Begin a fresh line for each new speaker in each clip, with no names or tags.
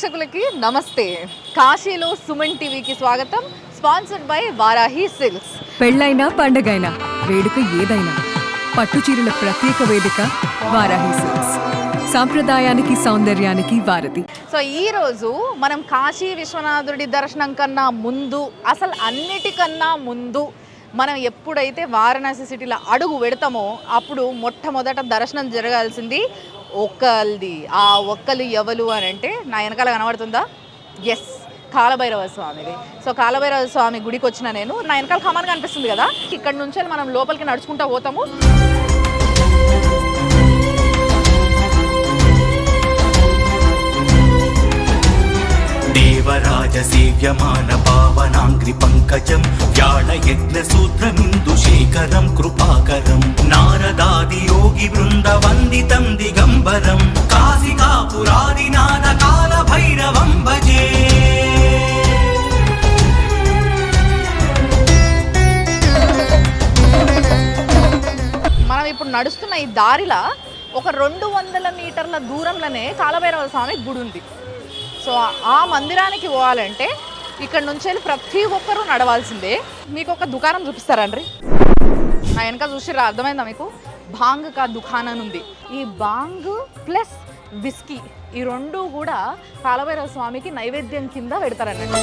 ప్రేక్షకులకి నమస్తే. కాశీలో సుమన్ టీవీకి స్వాగతం. Sponsored by Varahi silks.
పెళ్ళైనా పండగైనా వేడుక ఏదైనా పట్టుచీరల ప్రత్యేక వేదిక వారాహి సిల్క్స్. సాంప్రదాయానికి సౌందర్యానికి వారధి.
సో ఈ రోజు మనం కాశీ విశ్వనాథుడి దర్శనం కన్నా ముందు, అసలు అన్నిటికన్నా ముందు మనం ఎప్పుడైతే వారణాసి సిటీలో అడుగు పెడతామో అప్పుడు మొట్టమొదట దర్శనం జరగాల్సింది ఒక్కల్ది. ఆ ఒక్కలు ఎవరు అని అంటే నా వెనకాల కనబడుతుందా? ఎస్, కాలభైరవ స్వామిది. సో కాలభైరవ స్వామి గుడికి వచ్చిన నేను, నా వెనకాల కమాన్ కనిపిస్తుంది కదా, ఇక్కడ నుంచి మనం లోపలికి నడుచుకుంటూ పోతాము.
దేవరాజ సేవ్యమాన పావనాంగ్రి పంకజం వ్యాళ యజ్ఞ సూత్రమిందు శేఖరం కృపాకరం నారదాది యోగి బృంద వందితం దిగంబరం కాశికాపురాదినాథ కాల భైరవం భజే.
మనం ఇప్పుడు నడుస్తున్న ఈ దారిలో ఒక 200 మీటర్ల దూరంలోనే కాలభైరవ స్వామి గుడి ఉంది. సో ఆ మందిరానికి పోవాలంటే ఇక్కడ నుంచి వెళ్ళి ప్రతి ఒక్కరూ నడవాల్సిందే. మీకు ఒక దుకాణం చూపిస్తారండి, నా వెనక చూసిర్రా, అర్థమైందా మీకు? భాంగ్ కా దుకాణం అని ఉంది. ఈ భాంగ్ ప్లస్ విస్కీ ఈ రెండు కూడా కాలభైరవ స్వామికి నైవేద్యం కింద పెడతారన్నట్టు.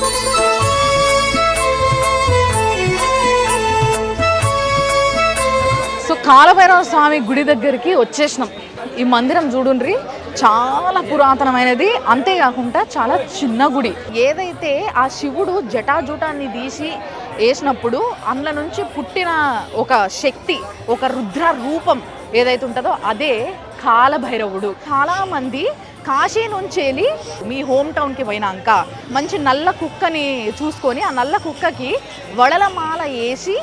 సో కాలభైరవ స్వామి గుడి దగ్గరికి వచ్చేసినాం. ఈ మందిరం చూడుండ్రి, చాలా పురాతనమైనది, అంతేకాకుండా చాలా చిన్న గుడి. ఏదైతే ఆ శివుడు జటాజూటాన్ని తీసి వేసినప్పుడు అందులో నుంచి పుట్టిన ఒక శక్తి, ఒక రుద్ర రూపం ఏదైతే ఉంటుందో అదే కాలభైరవుడు. చాలామంది కాశీ నుంచి వెళ్ళి మీ హోమ్ టౌన్కి పోయినాక మంచి నల్ల కుక్కని చూసుకొని ఆ నల్ల కుక్కకి వడల మాల వేసి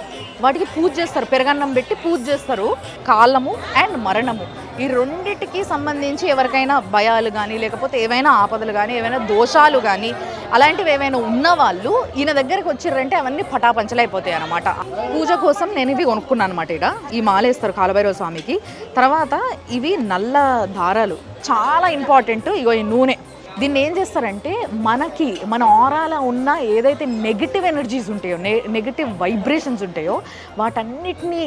వాటికి పూజ చేస్తారు, పెరగన్నం పెట్టి పూజ చేస్తారు. కాలము అండ్ మరణము ఈ రెండిటికి సంబంధించి ఎవరికైనా భయాలు కానీ లేకపోతే ఏవైనా ఆపదలు కానీ ఏవైనా దోషాలు కానీ అలాంటివి ఏవైనా ఉన్నవాళ్ళు ఈయన దగ్గరికి వచ్చిర్రంటే అవన్నీ పటాపంచలైపోతాయి అన్నమాట. పూజ కోసం నేను ఇవి కొనుక్కున్నాను అనమాట. ఇక ఈ మాలేస్తారు కాలభైరవ స్వామికి. తర్వాత ఇవి నల్ల దారాలు, చాలా ఇంపార్టెంట్. ఇగో ఈ నూనె, దీన్ని ఏం చేస్తారంటే మనకి మన ఆరాలో ఉన్న ఏదైతే నెగిటివ్ ఎనర్జీస్ ఉంటాయో, నెగిటివ్ వైబ్రేషన్స్ ఉంటాయో వాటన్నిటినీ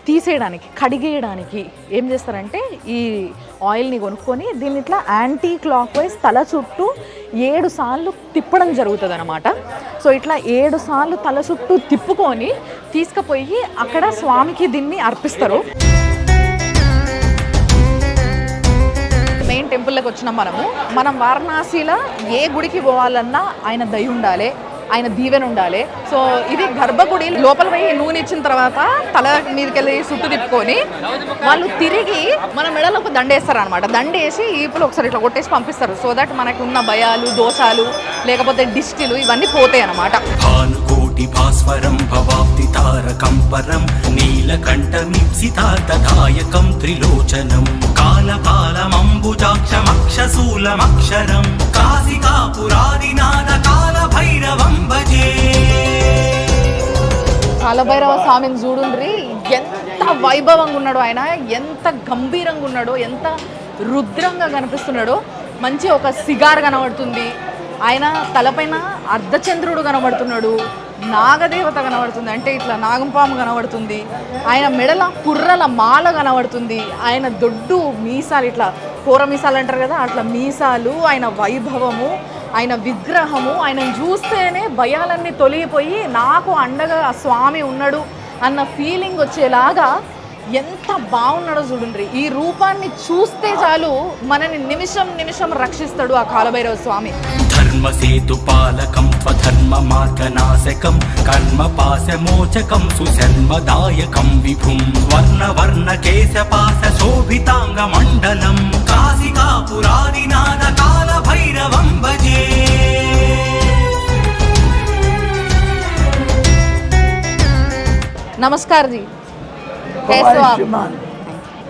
తీసేయడానికి, కడిగేయడానికి ఏం చేస్తారంటే ఈ ఆయిల్ని కొనుక్కొని దీన్ని ఇట్లా యాంటీ క్లాక్ వైజ్ తల చుట్టూ 7 సార్లు తిప్పడం జరుగుతుంది అనమాట. సో ఇట్లా 7 సార్లు తల చుట్టూ తిప్పుకొని తీసుకుపోయి అక్కడ స్వామికి దీన్ని అర్పిస్తారు. మెయిన్ టెంపుల్లోకి వచ్చినాం మనం వారణాసిలో ఏ గుడికి పోవాలన్నా ఆయన దయ ఉండాలి, ఆయన దీవెన ఉండాలి. సో ఇది గర్భగుడి లోపల పోయి నూనె ఇచ్చిన తర్వాత తల మీదకి వెళ్ళి చుట్టూ తిప్పుకొని వాళ్ళు తిరిగి మన మెడలో ఒక దండేస్తారు అనమాట. దండేసి ఈపులు ఒకసారి ఇట్లా కొట్టేసి పంపిస్తారు. సో దట్ మనకు ఉన్న భయాలు, దోషాలు, లేకపోతే దిష్టిలు ఇవన్నీ పోతాయి అనమాట.
భాస్వరం భవాప్తి తారకం పరం నీలకంఠమిప్సితార్థదాయకం త్రిలోచనం కాలకాలమంబుజాక్షమక్షశూలమక్షరం కాశికాపురాదినాథ కాలభైరవం భజే.
కాలభైరవ స్వామిని చూడుండ్రి, ఎంత వైభవంగా ఉన్నాడో ఆయన, ఎంత గంభీరంగా ఉన్నాడో, ఎంత రుద్రంగా కనిపిస్తున్నాడో. మంచి ఒక సిగార్ కనబడుతుంది, ఆయన తలపైన అర్ధచంద్రుడు కనబడుతున్నాడు, నాగదేవత కనబడుతుంది, అంటే ఇట్లా నాగంపాము కనబడుతుంది, ఆయన మెడల కుర్రల మాల కనబడుతుంది, ఆయన దొడ్డు మీసాలు, ఇట్లా కూర మీసాలు అంటారు కదా అట్లా మీసాలు, ఆయన వైభవము, ఆయన విగ్రహము, ఆయనను చూస్తేనే భయాలన్నీ తొలగిపోయి నాకు అండగా ఆ స్వామి ఉన్నాడు అన్న ఫీలింగ్ వచ్చేలాగా ఎంత బాగున్నాడో చూడండి. ఈ రూపాన్ని చూస్తే చాలు మనని నిమిషం నిమిషం రక్షిస్తాడు ఆ కాలభైరవ స్వామి.
ధర్మసేతు పాలకం స్వధర్మ మార్గనాశకం కర్మపాశమోచకం సుశర్మదాయకం విభుం వర్ణ కేశపాశ శోభితాంగ మండలం కాశికాపురాదినాథ కాలభైరవం భజే.
नमस्कार जी, कैसे हो आप?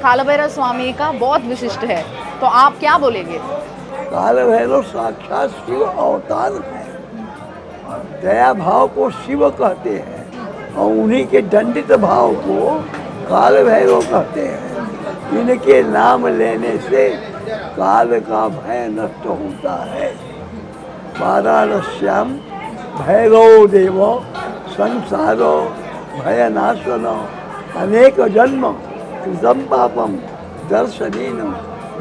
कालभैरव स्वामी का बहुत विशिष्ट है, तो आप क्या बोलेंगे?
कालभैरव साक्षात शिव अवतार है। दया भाव को शिव कहते हैं और उन्हीं के दंडित भाव को कालभैरव कहते हैं। इनके नाम लेने से काल का भय नष्ट होता है। वाराणस्याम भैरव देव संसारो भयनाशनो अनेक जन्म कृतं पापम दर्शनेन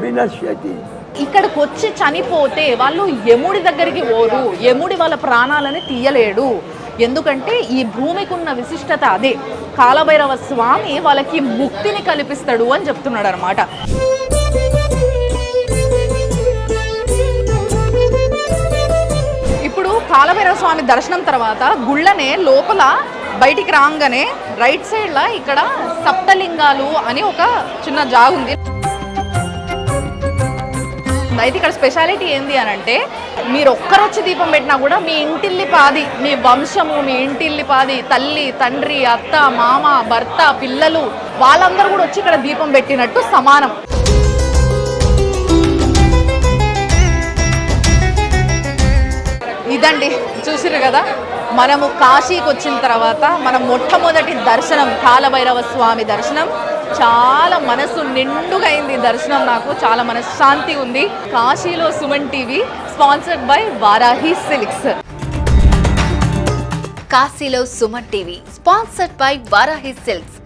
विनश्यति।
ఇక్కడికి వచ్చి చనిపోతే వాళ్ళు యముడి దగ్గరికి పోరు, యముడి వాళ్ళ ప్రాణాలని తీయలేడు. ఎందుకంటే ఈ భూమికి ఉన్న విశిష్టత అదే. కాలభైరవ స్వామి వాళ్ళకి ముక్తిని కల్పిస్తాడు అని చెప్తున్నాడు అనమాట. ఇప్పుడు కాలభైరవ స్వామి దర్శనం తర్వాత గుళ్ళనే లోపల బయటికి రాగానే రైట్ సైడ్లో ఇక్కడ సప్తలింగాలు అని ఒక చిన్న జాగు ఉంది. అయితే ఇక్కడ స్పెషాలిటీ ఏంది అని అంటే, మీరు ఒక్కరొచ్చి దీపం పెట్టినా కూడా మీ ఇంటిల్లి పాది, మీ వంశము, మీ ఇంటిల్లి పాది, తల్లి, తండ్రి, అత్త, మామ, భర్త, పిల్లలు వాళ్ళందరూ కూడా వచ్చి ఇక్కడ దీపం పెట్టినట్టు సమానం. ఇదండి, చూసిరు కదా, మనము కాశీకి వచ్చిన తర్వాత మనం మొట్టమొదటి దర్శనం కాలభైరవ స్వామి దర్శనం. చాలా మనసు నిండుగా అయింది దర్శనం. నాకు చాలా మనశ్శాంతి ఉంది. కాశీలో Suman TV sponsored by Varahi Silks.
కాశీలో Suman TV sponsored by Varahi silks.